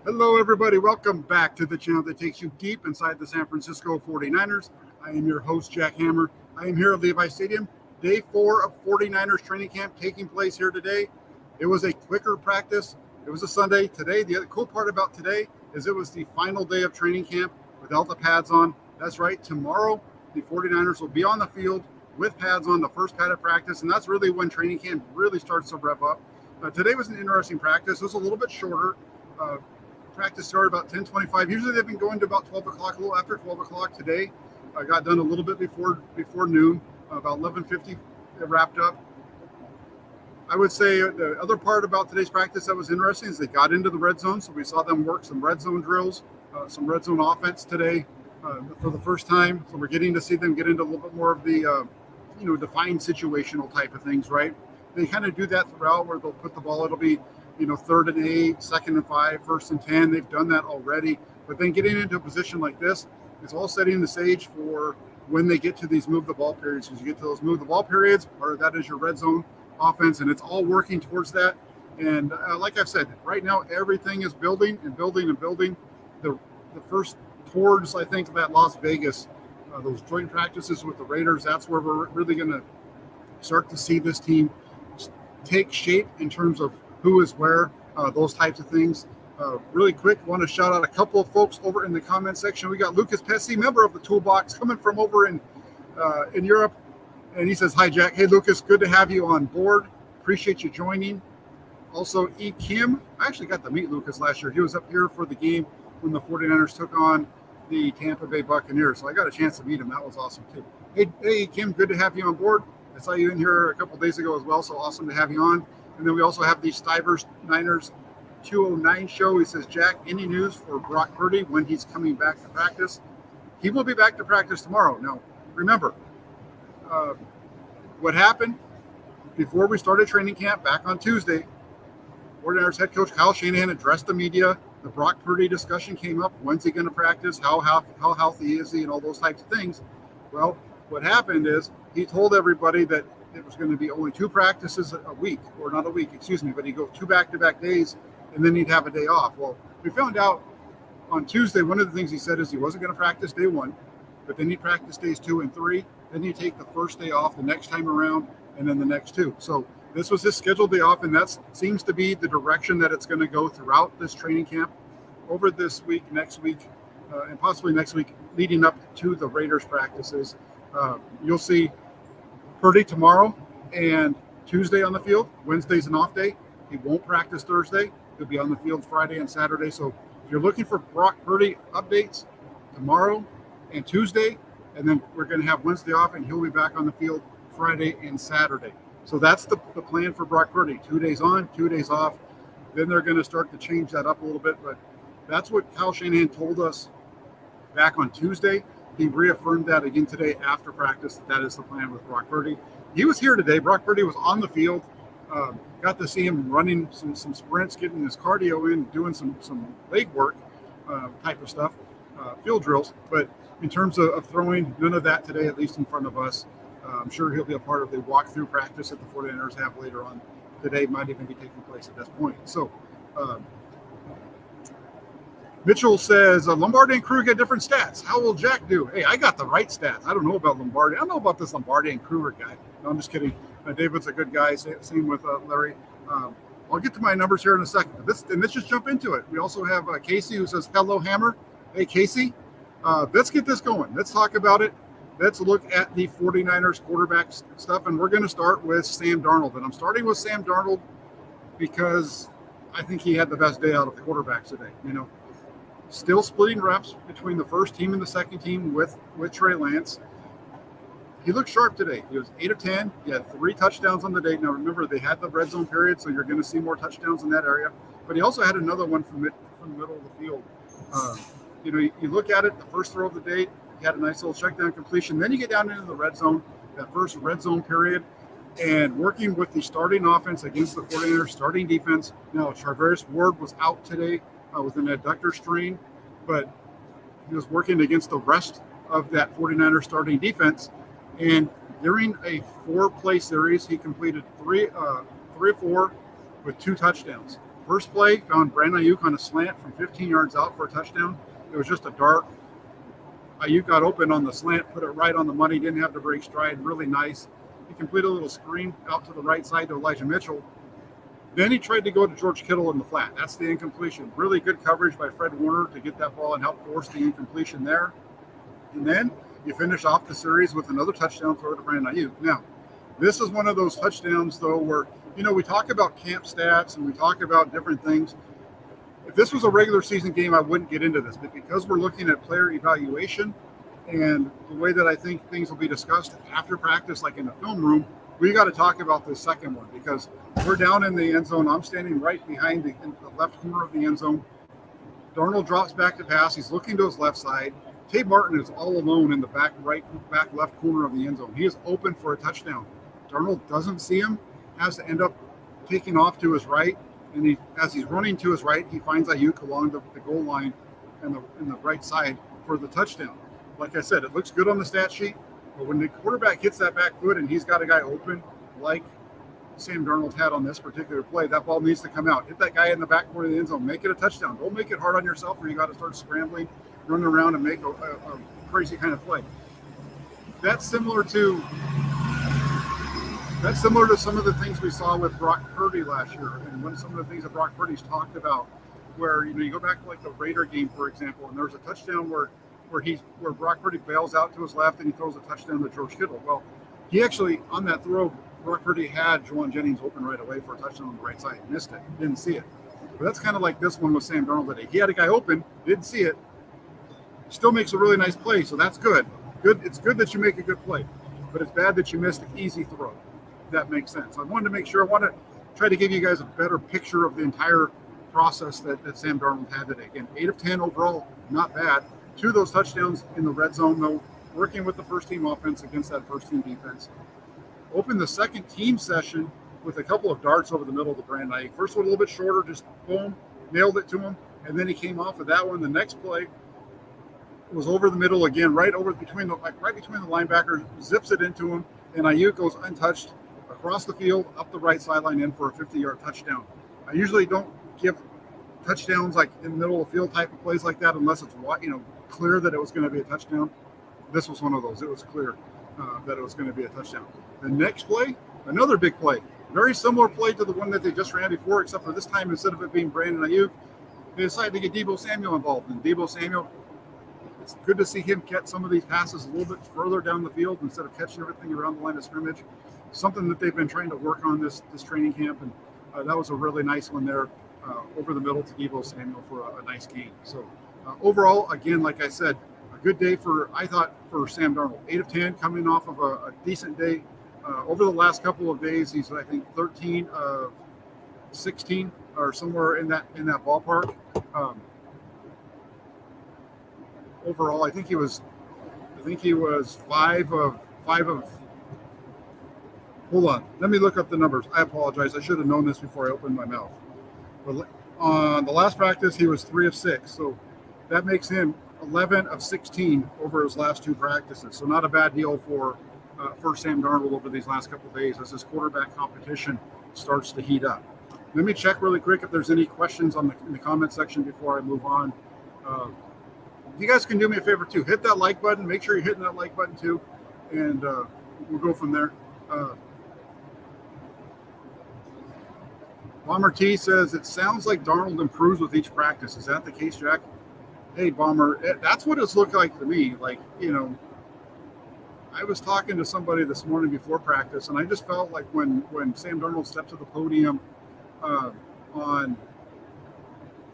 Hello, everybody. Welcome back to the channel that takes you deep inside the San Francisco 49ers. I am your host, Jack Hammer. I am here at Levi Stadium. Day 4 of 49ers training camp taking place here today. It was a quicker practice. It was a Sunday. Today, the other cool part about today is it was the final day of training camp without the pads on. That's right. Tomorrow, the 49ers will be on the field with pads on, the first padded practice, and that's really when training camp really starts to rev up. Today was an interesting practice. It was a little bit shorter. Practice started about 10:25. Usually they've been going to about 12 o'clock, a little after 12 o'clock today. I got done a little bit before noon, about 11:50 it wrapped up. I would say the other part about today's practice that was interesting is they got into the red zone, so we saw them work some red zone drills, some red zone offense today for the first time. So we're getting to see them get into a little bit more of the, defined situational type of things, right? They kind of do that throughout where they'll put the ball, it'll be 3rd and 8, 2nd and 5, 1st and 10. They've done that already. But then getting into a position like this, it's all setting the stage for when they get to these move the ball periods. As you get to those move the ball periods, part of that is your red zone offense, and it's all working towards that. And like I've said, right now everything is building and building and building. The first towards, I think, that Las Vegas, those joint practices with the Raiders, that's where we're really going to start to see this team take shape in terms of who is where, those types of things. Really quick, want to shout out a couple of folks over in the comment section. We got Lucas Pesci, member of the Toolbox, coming from over in Europe. And he says, hi, Jack. Hey, Lucas, good to have you on board. Appreciate you joining. Also, E. Kim. I actually got to meet Lucas last year. He was up here for the game when the 49ers took on the Tampa Bay Buccaneers. So I got a chance to meet him. That was awesome, too. Hey, Kim, good to have you on board. I saw you in here a couple days ago as well, so awesome to have you on. And then we also have the Stivers Niners 209 show. He says, Jack, any news for Brock Purdy when he's coming back to practice? He will be back to practice tomorrow. Now, remember, what happened before we started training camp back on Tuesday, 49ers head coach Kyle Shanahan addressed the media. The Brock Purdy discussion came up. When's he going to practice? How healthy is he? And all those types of things. Well, what happened is he told everybody that it was going to be only 2 practices a week, or not a week, excuse me, but he'd go 2 back-to-back days, and then he'd have a day off. Well, we found out on Tuesday, one of the things he said is he wasn't going to practice day 1, but then he'd practice days 2 and 3. Then he'd take the first day off the next time around, and then the next 2. So this was his scheduled day off, and that seems to be the direction that it's going to go throughout this training camp over this week, next week, and possibly next week, leading up to the Raiders practices. You'll see Purdy tomorrow and Tuesday on the field. Wednesday's an off day. He won't practice Thursday. He'll be on the field Friday and Saturday. So if you're looking for Brock Purdy updates tomorrow and Tuesday, and then we're going to have Wednesday off, and he'll be back on the field Friday and Saturday. So that's the plan for Brock Purdy. 2 days on, 2 days off. Then they're going to start to change that up a little bit. But that's what Kyle Shanahan told us back on Tuesday. He reaffirmed that again today after practice. That is the plan with Brock Purdy. He was here today. Brock Purdy was on the field. Got to see him running some sprints, getting his cardio in, doing some leg work type of stuff, field drills. But in terms of throwing, none of that today, at least in front of us. I'm sure he'll be a part of the walkthrough practice that the 49ers have later on today. Might even be taking place at this point. So Mitchell says, Lombardi and Kruger get different stats. How will Jack do? Hey, I got the right stats. I don't know about Lombardi. I don't know about this Lombardi and Kruger guy. No, I'm just kidding. David's a good guy. Same with Larry. I'll get to my numbers here in a second. Let's just jump into it. We also have Casey who says, hello, Hammer. Hey, Casey, let's get this going. Let's talk about it. Let's look at the 49ers quarterback stuff, and we're going to start with Sam Darnold. And I'm starting with Sam Darnold because I think he had the best day out of the quarterbacks today. Still splitting reps between the first team and the second team with Trey Lance. He looked sharp today. He was 8 of 10. He had 3 touchdowns on the day. Now, remember, they had the red zone period, so you're going to see more touchdowns in that area. But he also had another one from the middle of the field. You look at it, the first throw of the day, he had a nice little check down completion. Then you get down into the red zone, that first red zone period, and working with the starting offense against the 49ers starting defense. Now, Charvarius Ward was out today with an adductor strain, but he was working against the rest of that 49ers starting defense. And during a 4-play series, he completed 3 of 4 with 2 touchdowns. First play, found Brandon Ayuk on a slant from 15 yards out for a touchdown. It was just a dart. Ayuk got open on the slant, put it right on the money, didn't have to break stride, really nice. He completed a little screen out to the right side to Elijah Mitchell. Then he tried to go to George Kittle in the flat. That's the incompletion. Really good coverage by Fred Warner to get that ball and help force the incompletion there. And then you finish off the series with another touchdown throw to Brandon Ayuk. Now, this is one of those touchdowns, though, where, we talk about camp stats and we talk about different things. If this was a regular season game, I wouldn't get into this. But because we're looking at player evaluation and the way that I think things will be discussed after practice, like in the film room, we got to talk about this second one because we're down in the end zone. I'm standing right behind the left corner of the end zone. Darnold drops back to pass. He's looking to his left side. Tate Martin is all alone in the back left corner of the end zone. He is open for a touchdown. Darnold doesn't see him, has to end up taking off to his right. And as he's running to his right, he finds Ayuk along the goal line and the right side for the touchdown. Like I said, it looks good on the stat sheet, but when the quarterback hits that back foot and he's got a guy open, like Sam Darnold had on this particular play, that ball needs to come out. Hit that guy in the back corner of the end zone. Make it a touchdown. Don't make it hard on yourself where you got to start scrambling, running around, and make a crazy kind of play. That's similar to some of the things we saw with Brock Purdy last year, and some of the things that Brock Purdy's talked about, where you go back to like the Raider game, for example, and there's a touchdown where Brock Purdy bails out to his left and he throws a touchdown to George Kittle. Well, he actually, on that throw, Brock Purdy had Juwan Jennings open right away for a touchdown on the right side. He missed it. Didn't see it. But that's kind of like this one with Sam Darnold today. He had a guy open, didn't see it, still makes a really nice play, so that's good. It's good that you make a good play, but it's bad that you missed the easy throw. If that makes sense. I wanted to try to give you guys a better picture of the entire process that Sam Darnold had today. Again, 8 of 10 overall, not bad. 2 of those touchdowns in the red zone, though, working with the first team offense against that first team defense. Opened the second team session with a couple of darts over the middle of the Brandon Ayuk. First one a little bit shorter, just boom, nailed it to him, and then he came off of that one. The next play was over the middle again, right between the linebackers, zips it into him, and Ayuk goes untouched across the field, up the right sideline in for a 50-yard touchdown. I usually don't give touchdowns like in the middle of the field type of plays like that unless it's clear that it was going to be a touchdown. This was one of those. It was clear that it was going to be a touchdown. The next play, another big play. Very similar play to the one that they just ran before, except for this time, instead of it being Brandon Ayuk, they decided to get Deebo Samuel involved. And Deebo Samuel, it's good to see him catch some of these passes a little bit further down the field instead of catching everything around the line of scrimmage. Something that they've been trying to work on this training camp, and that was a really nice one there over the middle to Deebo Samuel for a nice gain. So overall, again, like I said, a good day for Sam Darnold. 8 of 10 coming off of a decent day. Over the last couple of days, he's, I think, 13 of 16 or somewhere in that ballpark. Overall, I think he was 5 of. Hold on, let me look up the numbers. I apologize. I should have known this before I opened my mouth. But on the last practice, he was 3 of 6, so that makes him 11 of 16 over his last 2 practices. So not a bad deal for Sam Darnold over these last couple of days as his quarterback competition starts to heat up. Let me check really quick if there's any questions in the comment section before I move on. You guys can do me a favor too. Hit that like button. Make sure you're hitting that like button too, and we'll go from there. Bomber T says, it sounds like Darnold improves with each practice. Is that the case, Jack? Hey, Bomber, that's what it's looked like to me. Like, I was talking to somebody this morning before practice, and I just felt like when Sam Darnold stepped to the podium on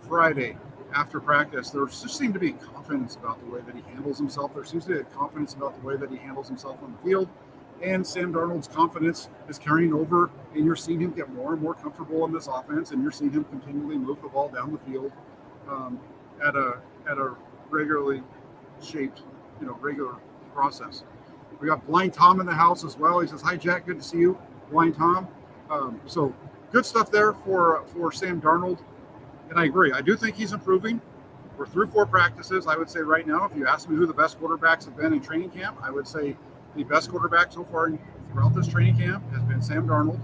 Friday after practice, there just seemed to be confidence about the way that he handles himself. There seems to be a confidence about the way that he handles himself on the field. And Sam Darnold's confidence is carrying over, and you're seeing him get more and more comfortable in this offense, and you're seeing him continually move the ball down the field at a regularly shaped, regular process. We got Blind Tom in the house as well. He says, "Hi, Jack. Good to see you, Blind Tom." So good stuff there for Sam Darnold, and I agree. I do think he's improving. We're through 4 practices. I would say right now, if you ask me who the best quarterbacks have been in training camp, I would say the best quarterback so far throughout this training camp has been Sam Darnold.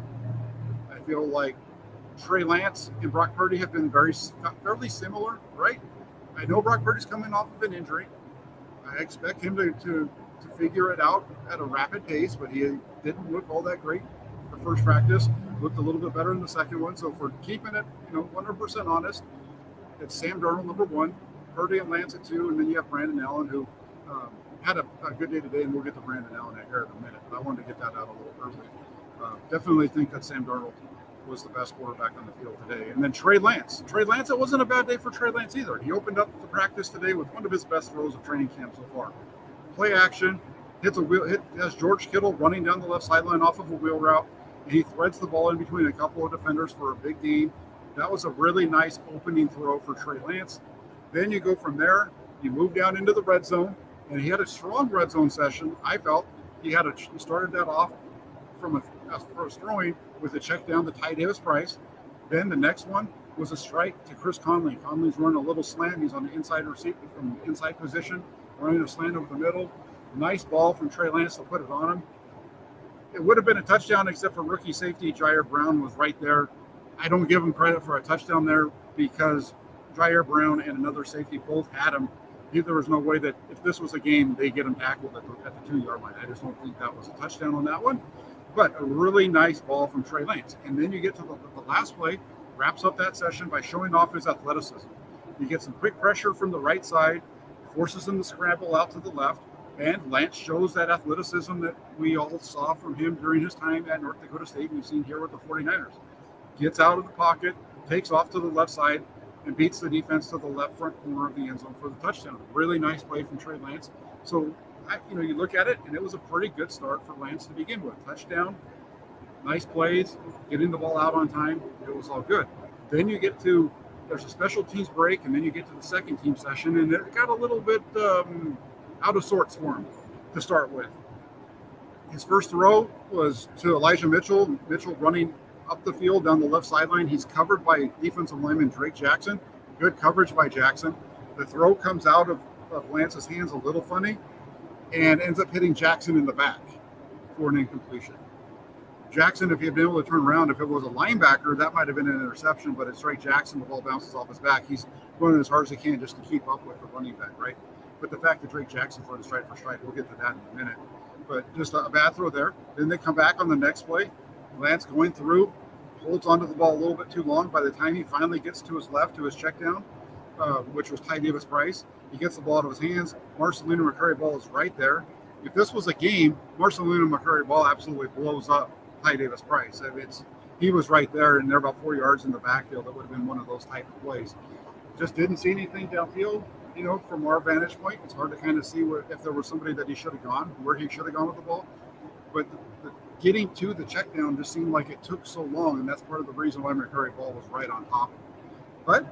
I feel like Trey Lance and Brock Purdy have been fairly similar, right? I know Brock Purdy's coming off of an injury. I expect him to figure it out at a rapid pace, but he didn't look all that great the first practice. Looked a little bit better in the second one. So if we're keeping it, 100% honest, it's Sam Darnold number 1, Purdy and Lance at 2, and then you have Brandon Allen, who had a good day today, and we'll get to Brandon Allen here in a minute. But I wanted to get that out a little early. Definitely think that Sam Darnold was the best quarterback on the field today. And then Trey Lance. It wasn't a bad day for Trey Lance either. He opened up the practice today with one of his best throws of training camp so far. Play action, has George Kittle running down the left sideline off of a wheel route, and he threads the ball in between a couple of defenders for a big gain. That was a really nice opening throw for Trey Lance. Then you go from there, you move down into the red zone, and he had a strong red zone session. I felt he started that off from a first throwing with a check down to Ty Davis-Price. Then the next one was a strike to Chris Conley. Conley's running a little slant. He's on the inside receiver from the inside position, running a slant over the middle. Nice ball from Trey Lance to put it on him. It would have been a touchdown except for rookie safety Jair Brown was right there. I don't give him credit for a touchdown there because Jair Brown and another safety both had him. There was no way that if this was a game, they get him tackled at the 2-yard line. I just don't think that was a touchdown on that one. But a really nice ball from Trey Lance. And then you get to the last play, wraps up that session by showing off his athleticism. You get some quick pressure from the right side, forces him to scramble out to the left, and Lance shows that athleticism that we all saw from him during his time at North Dakota State. We've seen here with the 49ers. Gets out of the pocket, takes off to the left side, and beats the defense to the left front corner of the end zone for the touchdown. Really nice play from Trey Lance. So, you look at it, and it was a pretty good start for Lance to begin with. Touchdown, nice plays, getting the ball out on time. It was all good. Then you get to, there's a special teams break, and then you get to the second team session, and it got a little bit out of sorts for him to start with. His first throw was to Elijah Mitchell. Mitchell running up the field down the left sideline. He's covered by defensive lineman Drake Jackson. Good coverage by Jackson. The throw comes out of Lance's hands a little funny and ends up hitting Jackson in the back for an incompletion. Jackson, if he had been able to turn around, if it was a linebacker, that might have been an interception, but it's Drake Jackson. The ball bounces off his back. He's running as hard as he can just to keep up with the running back, right? But the fact that Drake Jackson's running strike for strike, we'll get to that in a minute. But just a bad throw there. Then they come back on the next play. Lance going through, holds onto the ball a little bit too long. By the time he finally gets to his left, to his check down, which was Ty Davis-Price, he gets the ball out of his hands. Marcelino McCurry ball is right there. If this was a game, Marcelino McCurry ball absolutely blows up Ty Davis-Price. He was right there, and they're about 4 yards in the backfield. That would have been one of those type of plays. Just didn't see anything downfield. From our vantage point, it's hard to kind of see if there was somebody that he should have gone, where he should have gone with the ball. But getting to the check down just seemed like it took so long, and that's part of the reason why McCurry ball was right on top. But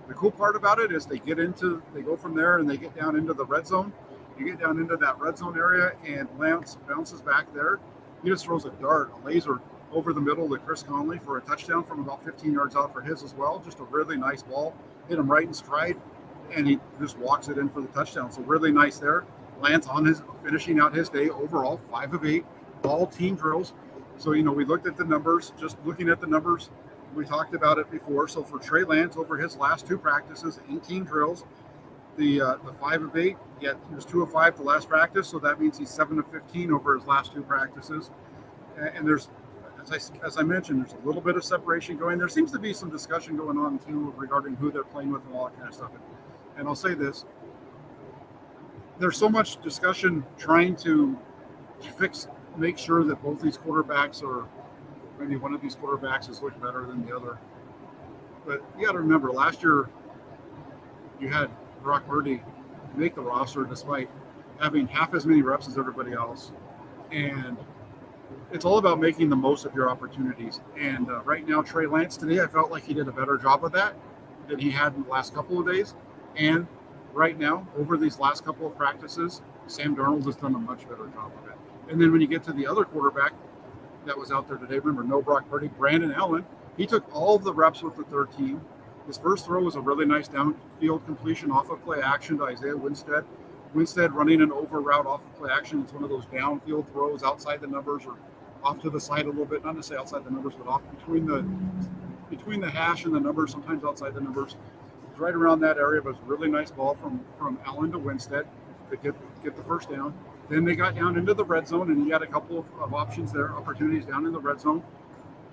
the cool part about it is they go from there and they get down into the red zone. You get down into that red zone area, and Lance bounces back there. He just throws a dart, a laser over the middle to Chris Conley for a touchdown from about 15 yards out for his as well. Just a really nice ball. Hit him right in stride, and he just walks it in for the touchdown. So really nice there. Lance finishing out his day overall, 5 of 8, all team drills. So, we looked at the numbers, just looking at the numbers. We talked about it before. So for Trey Lance, over his last 2 practices, 18 drills, the 5 of 8, he was 2 of 5 the last practice. So that means he's 7 of 15 over his last 2 practices. And there's, as I mentioned, there's a little bit of separation going. There seems to be some discussion going on too regarding who they're playing with and all that kind of stuff. And I'll say this, there's so much discussion trying to make sure that both these quarterbacks maybe one of these quarterbacks is looking better than the other. But you got to remember, last year you had Brock Purdy make the roster despite having half as many reps as everybody else. And it's all about making the most of your opportunities. And right now, Trey Lance today, I felt like he did a better job of that than he had in the last couple of days. And right now, over these last couple of practices, Sam Darnold has done a much better job of it. And then when you get to the other quarterback that was out there today, remember, no Brock Purdy, Brandon Allen, he took all of the reps with the third team. His first throw was a really nice downfield completion off of play action to Isaiah Winstead. Winstead running an over route off of play action. It's one of those downfield throws outside the numbers or off to the side a little bit, not necessarily outside the numbers, but off between the between the hash and the numbers, sometimes outside the numbers. It's right around that area, but it's a really nice ball from Allen to Winstead to get the first down. Then they got down into the red zone, and he had a couple of options there, opportunities down in the red zone.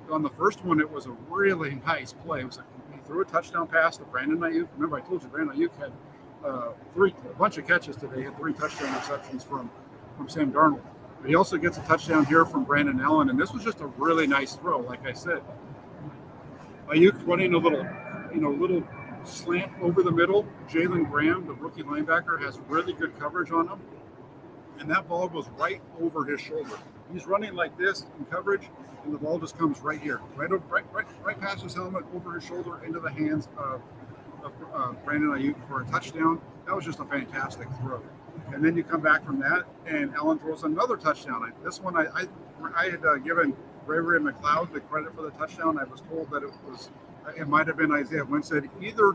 On the first one, it was a really nice play. It was he threw a touchdown pass to Brandon Ayuk. Remember, I told you Brandon Ayuk had a bunch of catches today. He had 3 touchdown receptions from Sam Darnold. But he also gets a touchdown here from Brandon Allen, and this was just a really nice throw. Like I said, Ayuk running a little slant over the middle. Jalen Graham, the rookie linebacker, has really good coverage on him, and that ball goes right over his shoulder. He's running like this in coverage, and the ball just comes right here, right past his helmet, over his shoulder, into the hands of Brandon Ayuk for a touchdown. That was just a fantastic throw. And then you come back from that, and Allen throws another touchdown. This one, I had given Bravery and McLeod the credit for the touchdown. I was told that it might have been Isaiah Winstead. Either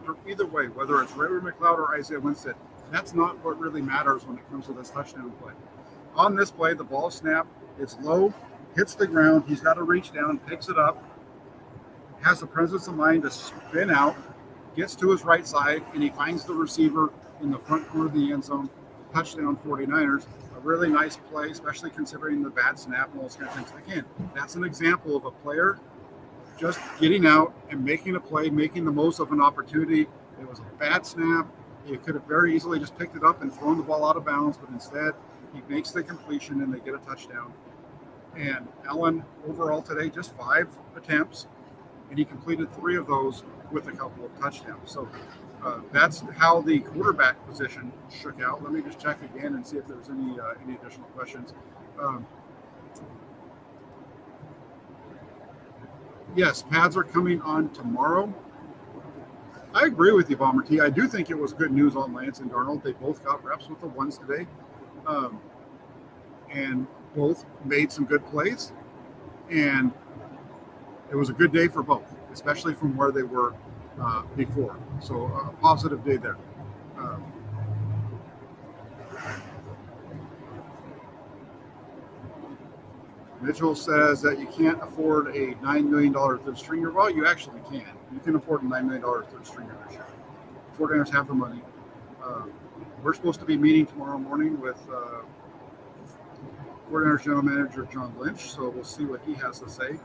way, whether it's Bravery McLeod or Isaiah Winstead, that's not what really matters when it comes to this touchdown play. On this play, the ball snap, it's low, hits the ground. He's got to reach down, picks it up, has the presence of mind to spin out, gets to his right side, and he finds the receiver in the front corner of the end zone. Touchdown 49ers. A really nice play, especially considering the bad snap and all those kind of things. Again, that's an example of a player just getting out and making a play, making the most of an opportunity. It was a bad snap. He could have very easily just picked it up and thrown the ball out of bounds, but instead he makes the completion and they get a touchdown. And Allen, overall today, just 5 attempts, and he completed 3 of those with a couple of touchdowns. So that's how the quarterback position shook out. Let me just check again and see if there's any additional questions. Yes, pads are coming on tomorrow. I agree with you, Bomber T. I do think it was good news on Lance and Darnold. They both got reps with the ones today, and both made some good plays. And it was a good day for both, especially from where they were before. So a positive day there. Mitchell says that you can't afford a $9 million third stringer. Well, you actually can. You can afford a $9 million third stringer this year. 49ers have the money. We're supposed to be meeting tomorrow morning with 49ers general manager John Lynch, so we'll see what he has to say.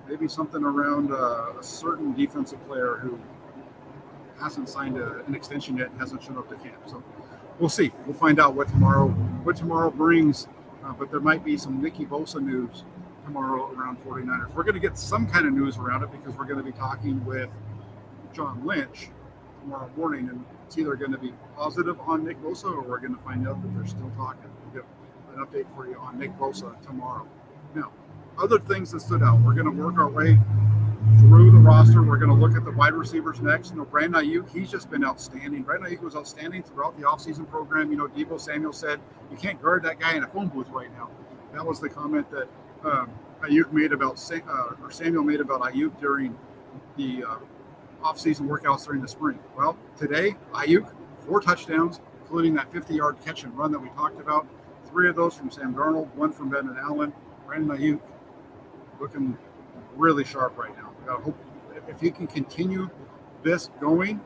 Maybe something around a certain defensive player who hasn't signed an extension yet and hasn't shown up to camp. So we'll see. We'll find out what tomorrow brings. But there might be some Nicky Bosa news tomorrow around 49ers. We're going to get some kind of news around it because we're going to be talking with John Lynch tomorrow morning, and it's either going to be positive on Nick Bosa or we're going to find out that they're still talking. We'll get an update for you on Nick Bosa tomorrow. Now, other things that stood out. We're going to work our way through the roster. We're going to look at the wide receivers next. Brandon Ayuk, he's just been outstanding. Brandon Ayuk was outstanding throughout the offseason program. Deebo Samuel said, you can't guard that guy in a phone booth right now. That was the comment that Ayuk made about, or Samuel made about Ayuk during the offseason workouts during the spring. Well, today, Ayuk, 4 touchdowns, including that 50-yard catch and run that we talked about. 3 of those from Sam Darnold, 1 from Brandon Allen. Brandon Ayuk looking really sharp right now. I hope if he can continue this going,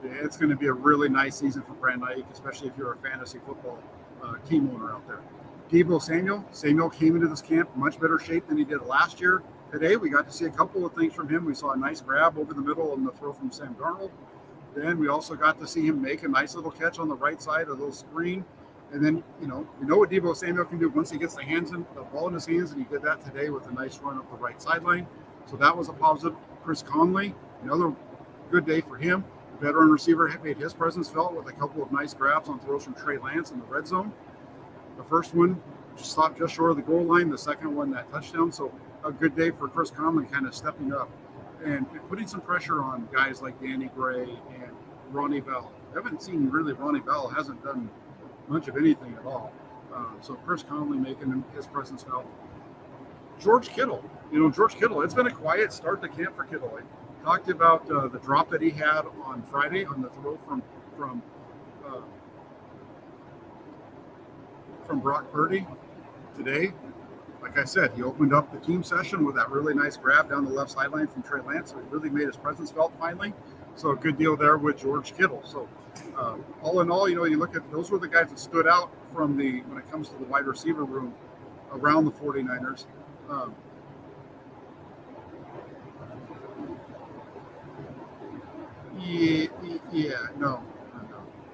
it's going to be a really nice season for Brandon Ayuk, especially if you're a fantasy football team owner out there. Deebo Samuel came into this camp much better shape than he did last year. Today, we got to see a couple of things from him. We saw a nice grab over the middle and the throw from Sam Darnold. Then we also got to see him make a nice little catch on the right side of the screen. And then, you know what Deebo Samuel can do once he gets the ball in his hands, and he did that today with a nice run up the right sideline. So that was a positive. Chris Conley, another good day for him. The veteran receiver made his presence felt with a couple of nice grabs on throws from Trey Lance in the red zone. The first one just stopped just short of the goal line. The second one, that touchdown. So a good day for Chris Conley, kind of stepping up and putting some pressure on guys like Danny Gray and Ronnie Bell. I haven't seen really Ronnie Bell hasn't done much of anything at all. So Chris Conley making his presence felt. George Kittle, it's been a quiet start to camp for Kittle. I talked about the drop that he had on Friday on the throw from Brock Purdy today. like I said, he opened up the team session with that really nice grab down the left sideline from Trey Lance. So he really made his presence felt finally. So a good deal there with George Kittle. So all in all, you look at those were the guys that stood out from when it comes to the wide receiver room around the 49ers. No.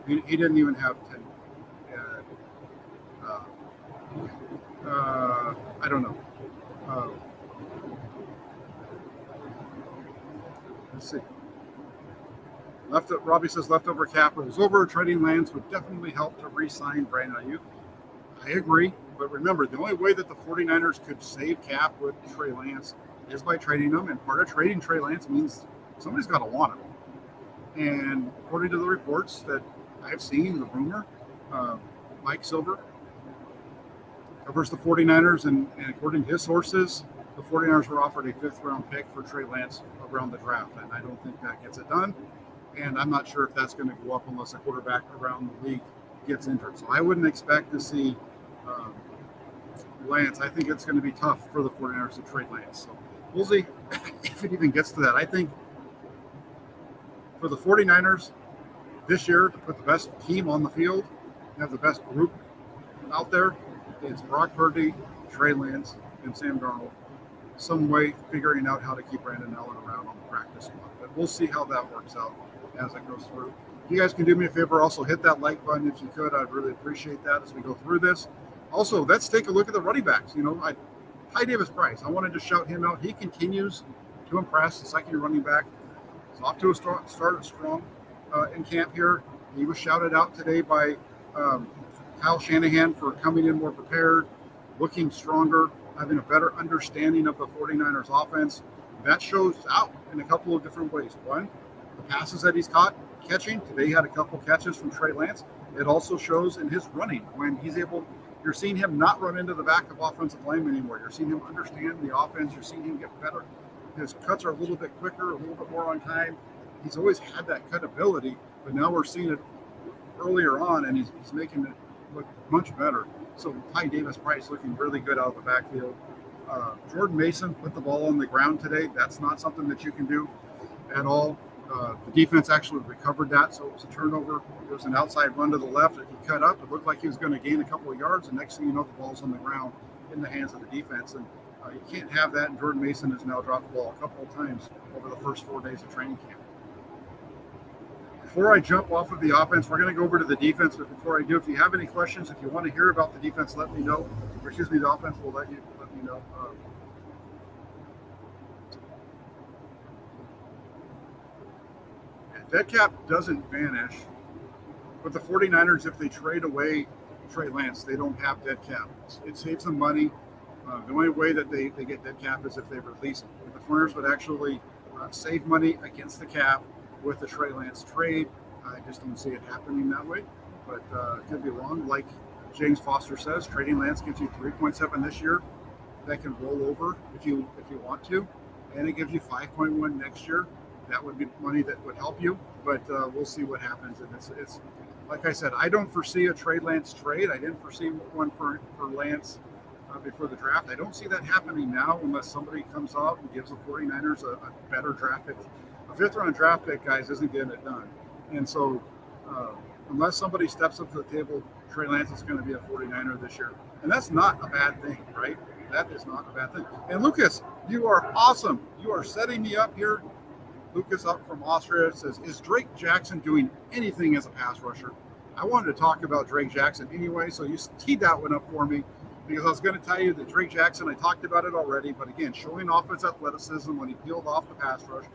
He didn't even have 10. I don't know. Let's see. Robbie says leftover cap rolls over. Trading Lance would definitely help to re-sign Brandon Ayuk. I agree, but remember, the only way that the 49ers could save cap with Trey Lance is by trading him, and part of trading Trey Lance means somebody's got to want him. And according to the reports that I've seen, the rumor, Mike Silver covers the 49ers, and according to his sources, the 49ers were offered a 5th-round pick for Trey Lance around the draft, and I don't think that gets it done. And I'm not sure if that's going to go up unless a quarterback around the league gets injured. So I wouldn't expect to see Lance. I think it's going to be tough for the 49ers to trade Lance. So we'll see if it even gets to that. I think for the 49ers this year to put the best team on the field, have the best group out there, it's Brock Purdy, Trey Lance, and Sam Darnold. Some way figuring out how to keep Brandon Allen around on the practice squad. But we'll see how that works out as it goes through. If you guys can do me a favor, also hit that like button if you could. I'd really appreciate that as we go through this. Also, let's take a look at the running backs. Ty Davis-Price, I wanted to shout him out. He continues to impress. The second running back is off to a start strong in camp here. He was shouted out today by Kyle Shanahan for coming in more prepared, looking stronger, having a better understanding of the 49ers offense. That shows out in a couple of different ways. One, the passes that he's catching. Today he had a couple catches from Trey Lance. It also shows in his running when he's able. You're seeing him not run into the back of offensive linemen anymore. You're seeing him understand the offense. You're seeing him get better. His cuts are a little bit quicker, a little bit more on time. He's always had that cut ability, but now we're seeing it earlier on, and he's making it look much better. So Ty Davis-Price looking really good out of the backfield. Jordan Mason put the ball on the ground today. That's not something that you can do at all. The defense actually recovered that, so it was a turnover. There was an outside run to the left that he cut up. It looked like he was going to gain a couple of yards, and next thing you know, the ball's on the ground in the hands of the defense. And you can't have that, and Jordan Mason has now dropped the ball a couple of times over the first 4 days of training camp. Before I jump off of the offense, we're going to go over to the defense. But before I do, if you have any questions, if you want to hear about the defense, let me know. Or excuse me, the offense will let me know. Dead cap doesn't vanish. But the 49ers, if they trade away Trey Lance, they don't have dead cap. It saves them money. The only way that they get dead cap is if they release him. The 49ers would actually save money against the cap with the Trey Lance trade. I just don't see it happening that way, but it could be wrong. Like James Foster says, trading Lance gives you 3.7 this year. That can roll over if you want to, and it gives you 5.1 next year. That would be money that would help you, but we'll see what happens. And it's like I said, I don't foresee a Trey Lance trade. I didn't foresee one for Lance before the draft. I don't see that happening now unless somebody comes out and gives the 49ers a better draft pick. A 5th-round draft pick, guys, isn't getting it done. And so unless somebody steps up to the table, Trey Lance is going to be a 49er this year. And that's not a bad thing, right? That is not a bad thing. And Lucas, you are awesome. You are setting me up here. Lucas up from Austria says, is Drake Jackson doing anything as a pass rusher? I wanted to talk about Drake Jackson anyway, so you teed that one up for me because I was going to tell you that Drake Jackson, I talked about it already, but again, showing off his athleticism when he peeled off the pass rush.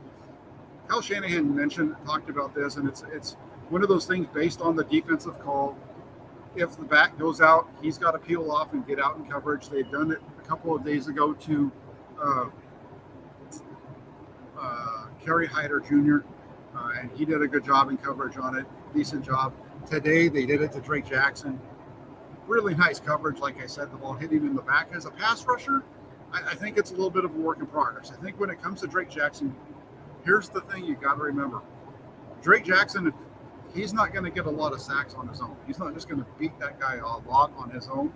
Kyle Shanahan talked about this, and it's one of those things based on the defensive call. If the back goes out, he's got to peel off and get out in coverage. They've done it a couple of days ago to Kerry Hyder Jr., and he did a good job in coverage on it, decent job. Today, they did it to Drake Jackson. Really nice coverage, like I said, the ball hit him in the back. As a pass rusher, I think it's a little bit of a work in progress. I think when it comes to Drake Jackson, here's the thing you got to remember. Drake Jackson, he's not going to get a lot of sacks on his own. He's not just going to beat that guy a lot on his own.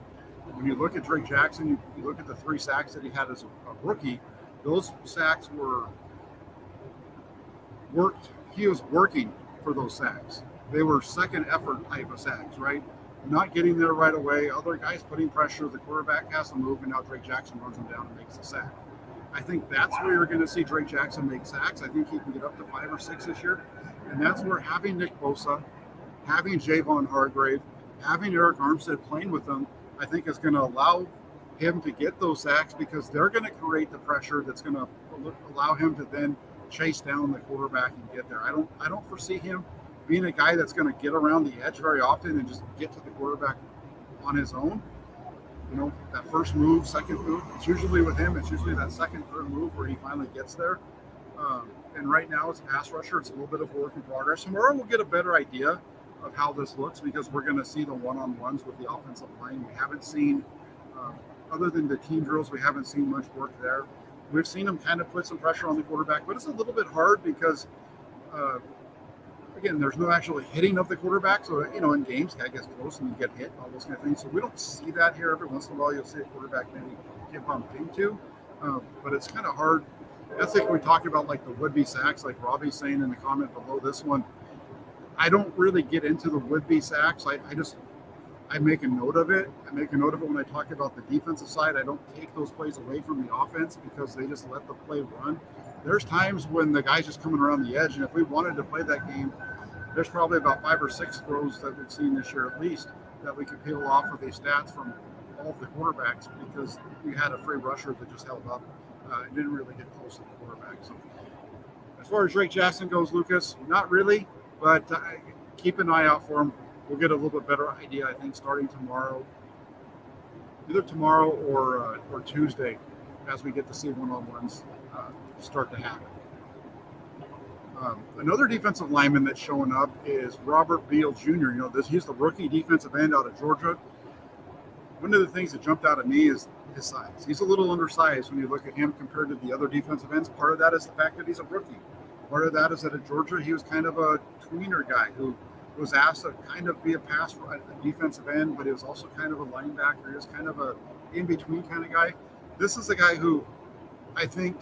When you look at Drake Jackson, you look at the 3 sacks that he had as a rookie, those sacks were worked. He was working for those sacks. They were second effort type of sacks, right? Not getting there right away. Other guys putting pressure. The quarterback has to move, and now Drake Jackson runs him down and makes the sack. I think that's where you're going to see Drake Jackson make sacks. I think he can get up to 5 or 6 this year. And that's where having Nick Bosa, having Javon Hargrave, having Eric Armstead playing with them, I think is going to allow him to get those sacks because they're going to create the pressure that's going to allow him to then chase down the quarterback and get there. I don't foresee him being a guy that's going to get around the edge very often and just get to the quarterback on his own. You know, that first move, second move, it's usually with him, it's usually that second, third move where he finally gets there. And right now it's a pass rusher. It's a little bit of work in progress. Tomorrow we'll get a better idea of how this looks because we're going to see the one-on-ones with the offensive line. We haven't seen, other than the team drills, we haven't seen much work there. We've seen him kind of put some pressure on the quarterback, but it's a little bit hard because, again, there's no actual hitting of the quarterback. So, you know, in games, guy gets close and you get hit, all those kind of things. So we don't see that here. Every once in a while, you'll see a quarterback maybe get bumped into, but it's kind of hard. That's like we talk about like the would-be sacks, like Robbie's saying in the comment below this one. I don't really get into the would-be sacks. I make a note of it. I make a note of it when I talk about the defensive side. I don't take those plays away from the offense because they just let the play run. There's times when the guy's just coming around the edge, and if we wanted to play that game, there's probably about 5 or 6 throws that we've seen this year at least that we could peel off of these stats from all of the quarterbacks because we had a free rusher that just held up and didn't really get close to the quarterback. So as far as Drake Jackson goes, Lucas, not really, but keep an eye out for him. We'll get a little bit better idea, I think, starting tomorrow, either tomorrow or Tuesday, as we get to see one-on-ones start to happen. Another defensive lineman that's showing up is Robert Beal Jr. You know, he's the rookie defensive end out of Georgia. One of the things that jumped out at me is his size. He's a little undersized when you look at him compared to the other defensive ends. Part of that is the fact that he's a rookie. Part of that is that at Georgia, he was kind of a tweener guy who was asked to kind of be a defensive end, but he was also kind of a linebacker. He was kind of a in-between kind of guy. This is a guy who I think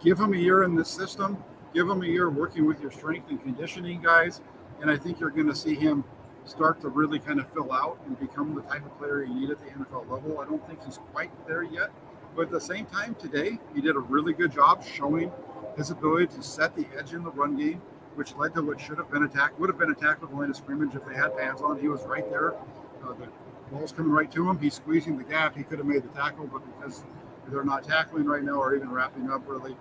give him a year in this system, give him a year working with your strength and conditioning guys, and I think you're going to see him start to really kind of fill out and become the type of player you need at the NFL level. I don't think he's quite there yet, but at the same time today, he did a really good job showing his ability to set the edge in the run game, which led to what would have been a tackle at the line of scrimmage if they had pads on. He was right there. The ball's coming right to him. He's squeezing the gap. He could have made the tackle, but because they're not tackling right now or even wrapping up really,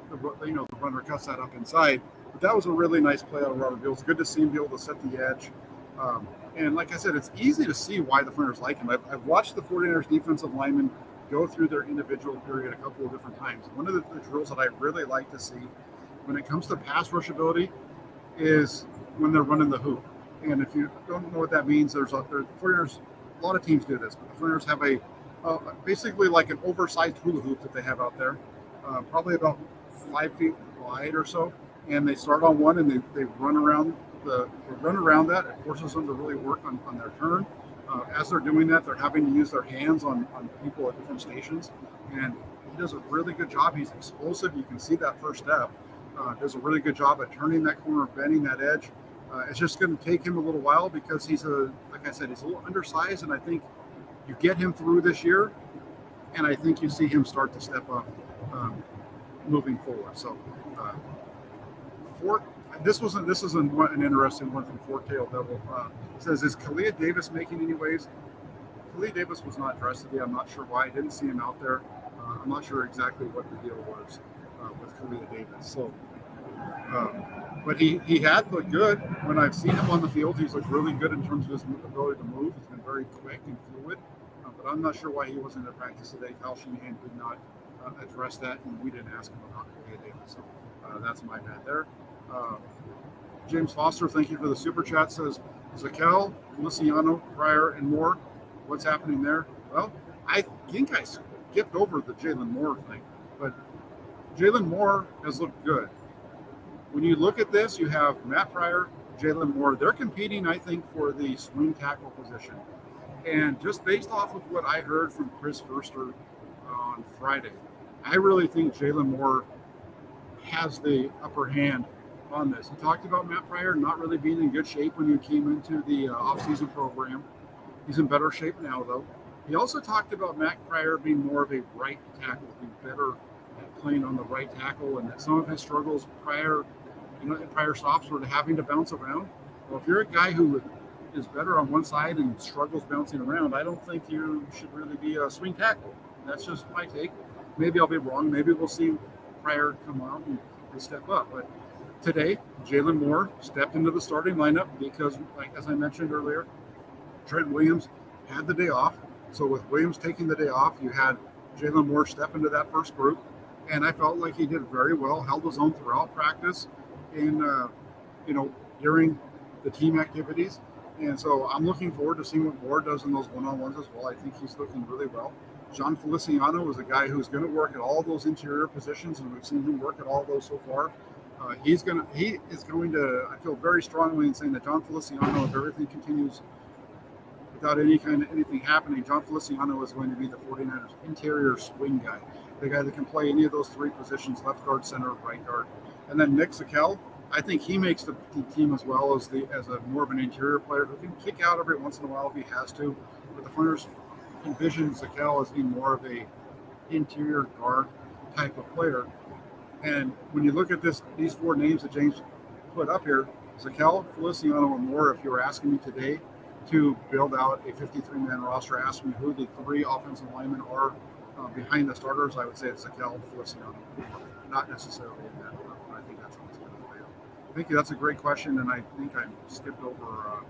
the runner cuts that up inside. But that was a really nice play out of Robert Beal. It's good to see him be able to set the edge. And like I said, it's easy to see why the 49ers like him. I've watched the 49ers defensive linemen go through their individual period a couple of different times. One of the drills that I really like to see when it comes to pass rush ability is when they're running the hoop. And if you don't know what that means, the 49ers, a lot of teams do this, but the 49ers have basically like an oversized hula hoop that they have out there, probably about 5 feet wide or so. And they start on one and they run around that. It forces them to really work on their turn. As they're doing that, they're having to use their hands on people at different stations. And he does a really good job. He's explosive. You can see that first step. Does a really good job at turning that corner, bending that edge. It's just going to take him a little while because he's like I said, he's a little undersized. And I think you get him through this year, and I think you see him start to step up moving forward. So, this is an interesting one from Forktail Devil. It says, is Kalia Davis making any waves? Kalia Davis was not dressed today. I'm not sure why. I didn't see him out there. I'm not sure exactly what the deal was with Kalia Davis. So, but he had looked good. When I've seen him on the field, he's looked really good in terms of his ability to move. He's been very quick and fluid. But I'm not sure why he wasn't at practice today. Kyle Shanahan did not address that, and we didn't ask him about Kalia Davis. So that's my bad there. James Foster, thank you for the super chat, says, Zakel, Feliciano, Pryor, and Moore, what's happening there? Well, I think I skipped over the Jalen Moore thing, but Jalen Moore has looked good. When you look at this, you have Matt Pryor, Jalen Moore. They're competing, I think, for the swing tackle position. And just based off of what I heard from Chris Forster on Friday, I really think Jalen Moore has the upper hand on this. He talked about Matt Pryor not really being in good shape when he came into the offseason program. He's in better shape now, though. He also talked about Matt Pryor being more of a right tackle, being better at playing on the right tackle, and that some of his struggles in prior stops were having to bounce around. Well, if you're a guy who is better on one side and struggles bouncing around, I don't think you should really be a swing tackle. That's just my take. Maybe I'll be wrong. Maybe we'll see Pryor come out and step up. But today, Jalen Moore stepped into the starting lineup because, like as I mentioned earlier, Trent Williams had the day off. So with Williams taking the day off, you had Jalen Moore step into that first group. And I felt like he did very well, held his own throughout practice during the team activities. And so I'm looking forward to seeing what Moore does in those one-on-ones as well. I think he's looking really well. John Feliciano is a guy who's going to work at all those interior positions, and we've seen him work at all those so far. He is going to, I feel very strongly in saying that John Feliciano, if everything continues without anything happening, John Feliciano is going to be the 49ers interior swing guy, the guy that can play any of those three positions, left guard, center, right guard. And then Nick Zakelj, I think he makes the team as well as a more of an interior player who can kick out every once in a while if he has to. But the Flyers envision Zakelj as being more of a interior guard type of player. And when you look at these four names that James put up here, Zakelj, Feliciano, and Moore, if you were asking me today to build out a 53-man roster, ask me who the three offensive linemen are behind the starters, I would say it's Zakelj, Feliciano, not necessarily in that order. But I think that's how it's going to play out. I think that's a great question, and I think I skipped over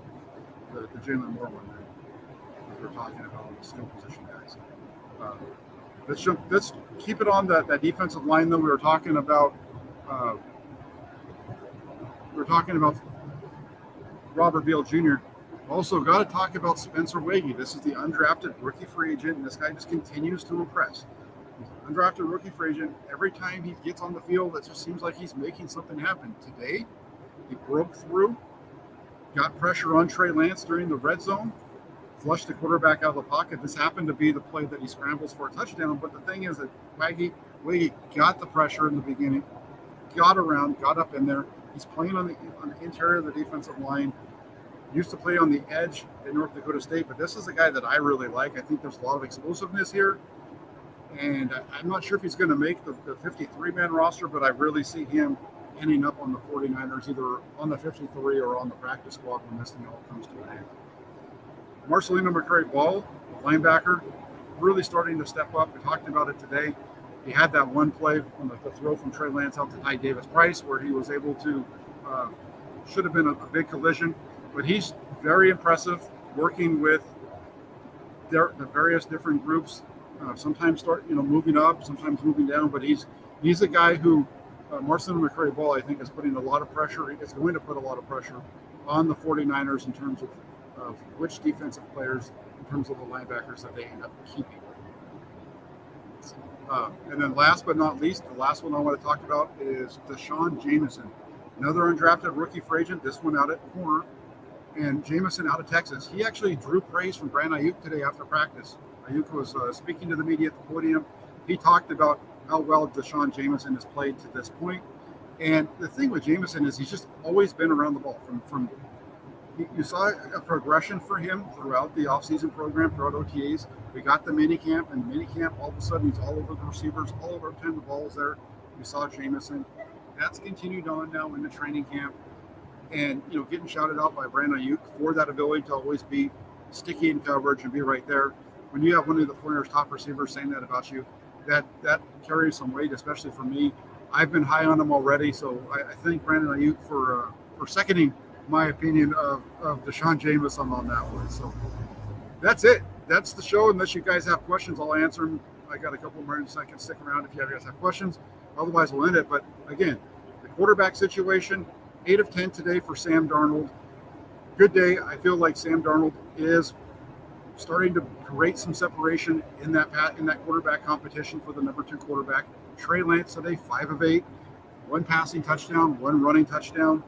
the Jalen Moore one that we were talking about on the skill position guys. Let's keep it on that defensive line, though. We were talking about Robert Beal Jr. Also, got to talk about Spencer Wege. This is the undrafted rookie free agent, and this guy just continues to impress. He's an undrafted rookie free agent. Every time he gets on the field, it just seems like he's making something happen. Today, he broke through, got pressure on Trey Lance during the red zone, flushed the quarterback out of the pocket. This happened to be the play that he scrambles for a touchdown. But the thing is that Wege got the pressure in the beginning, got around, got up in there. He's playing on the interior of the defensive line. Used to play on the edge in North Dakota State, but this is a guy that I really like. I think there's a lot of explosiveness here. And I'm not sure if he's going to make the 53-man roster, but I really see him ending up on the 49ers, either on the 53 or on the practice squad when this thing all comes to an end. Marcelino McCray-Ball, linebacker, really starting to step up. We talked about it today. He had that one play on the throw from Trey Lance out to Ty Davis-Price where he was able to, should have been a big collision. But he's very impressive working with the various different groups. Sometimes moving up, sometimes moving down. But he's a guy who Marcelino McCray-Ball, I think, is putting a lot of pressure. It's going to put a lot of pressure on the 49ers in terms of which defensive players, in terms of the linebackers that they end up keeping. And then last but not least, the last one I want to talk about is Deshaun Jameson, another undrafted rookie free agent, this one out at corner. And Jameson out of Texas. He actually drew praise from Brandon Ayuk today after practice. Ayuk was speaking to the media at the podium. He talked about how well Deshaun Jameson has played to this point. And the thing with Jameson is he's just always been around the ball. You saw a progression for him throughout the offseason program, throughout OTAs. We got the mini camp, and mini camp, all of a sudden, he's all over the receivers, all over the time the ball is there. We saw Jameson. That's continued on now in the training camp. And, getting shouted out by Brandon Ayuk for that ability to always be sticky in coverage and be right there. When you have one of the 49ers' top receivers saying that about you, that carries some weight, especially for me. I've been high on him already, so I thank Brandon Ayuk for seconding my opinion of Deshaun Jameson on that one. So that's it. That's the show. Unless you guys have questions, I'll answer them. I got a couple more minutes. I can stick around if you guys have questions. Otherwise, we'll end it. But again, the quarterback situation, 8 of 10 today for Sam Darnold. Good day. I feel like Sam Darnold is starting to create some separation in that quarterback competition for the number 2 quarterback. Trey Lance today, 5 of 8, 1 passing touchdown, 1 running touchdown.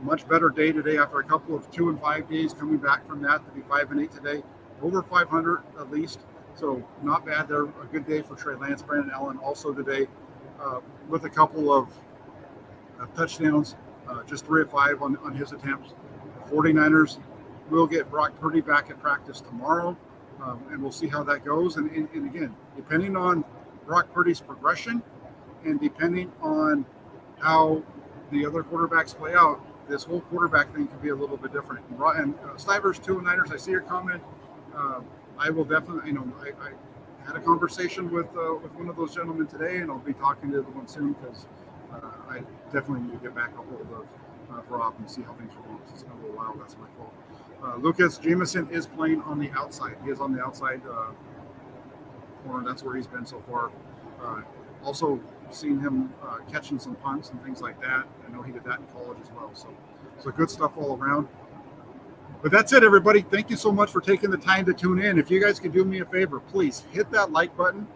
Much better day today after a couple of 2 and 5 days coming back from that to be 5 and 8 today. over 500 at least. So not bad there. A good day for Trey Lance. Brandon Allen also today with a couple of touchdowns, just 3 of 5 on his attempts. The 49ers will get Brock Purdy back at practice tomorrow, and we'll see how that goes. And again, depending on Brock Purdy's progression and depending on how the other quarterbacks play out, this whole quarterback thing could be a little bit different. And Stivers, 2 Niners, I see your comment. I will definitely, I had a conversation with one of those gentlemen today, and I'll be talking to the one soon because I definitely need to get back a hold of Rob and see how things are going. It's been a little while. That's my fault. Lucas Jameson is playing on the outside. He is on the outside corner. That's where he's been so far. Also seen him catching some punts and things like that. I know he did that in college as well. So good stuff all around. But that's it, everybody. Thank you so much for taking the time to tune in. If you guys could do me a favor, please hit that like button.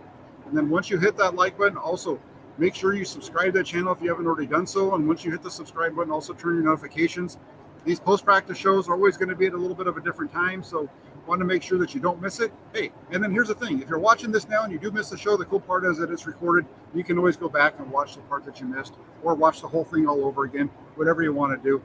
And then once you hit that like button, also make sure you subscribe to the channel if you haven't already done so. And once you hit the subscribe button, also turn your notifications. These post-practice shows are always going to be at a little bit of a different time. So want to make sure that you don't miss it. Hey, and then here's the thing. If you're watching this now and you do miss the show, the cool part is that it's recorded. You can always go back and watch the part that you missed or watch the whole thing all over again, whatever you want to do.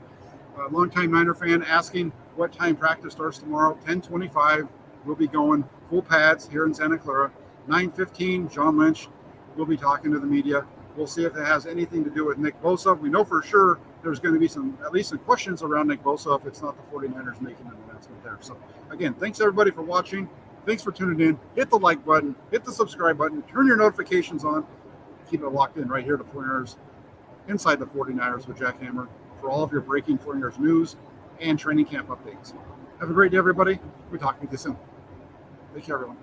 Longtime Niner fan asking what time practice starts tomorrow. 10:25. We'll be going full pads here in Santa Clara. 9:15, John Lynch will be talking to the media. We'll see if it has anything to do with Nick Bosa. We know for sure there's going to be at least some questions around Nick Bosa if it's not the 49ers making an announcement there. So again, thanks everybody for watching. Thanks for tuning in. Hit the like button, hit the subscribe button, turn your notifications on. Keep it locked in right here to 49ers, Inside the 49ers with Jack Hammer, for all of your breaking 49ers news and training camp updates. Have a great day, everybody. We'll talk to you soon. Take care, everyone.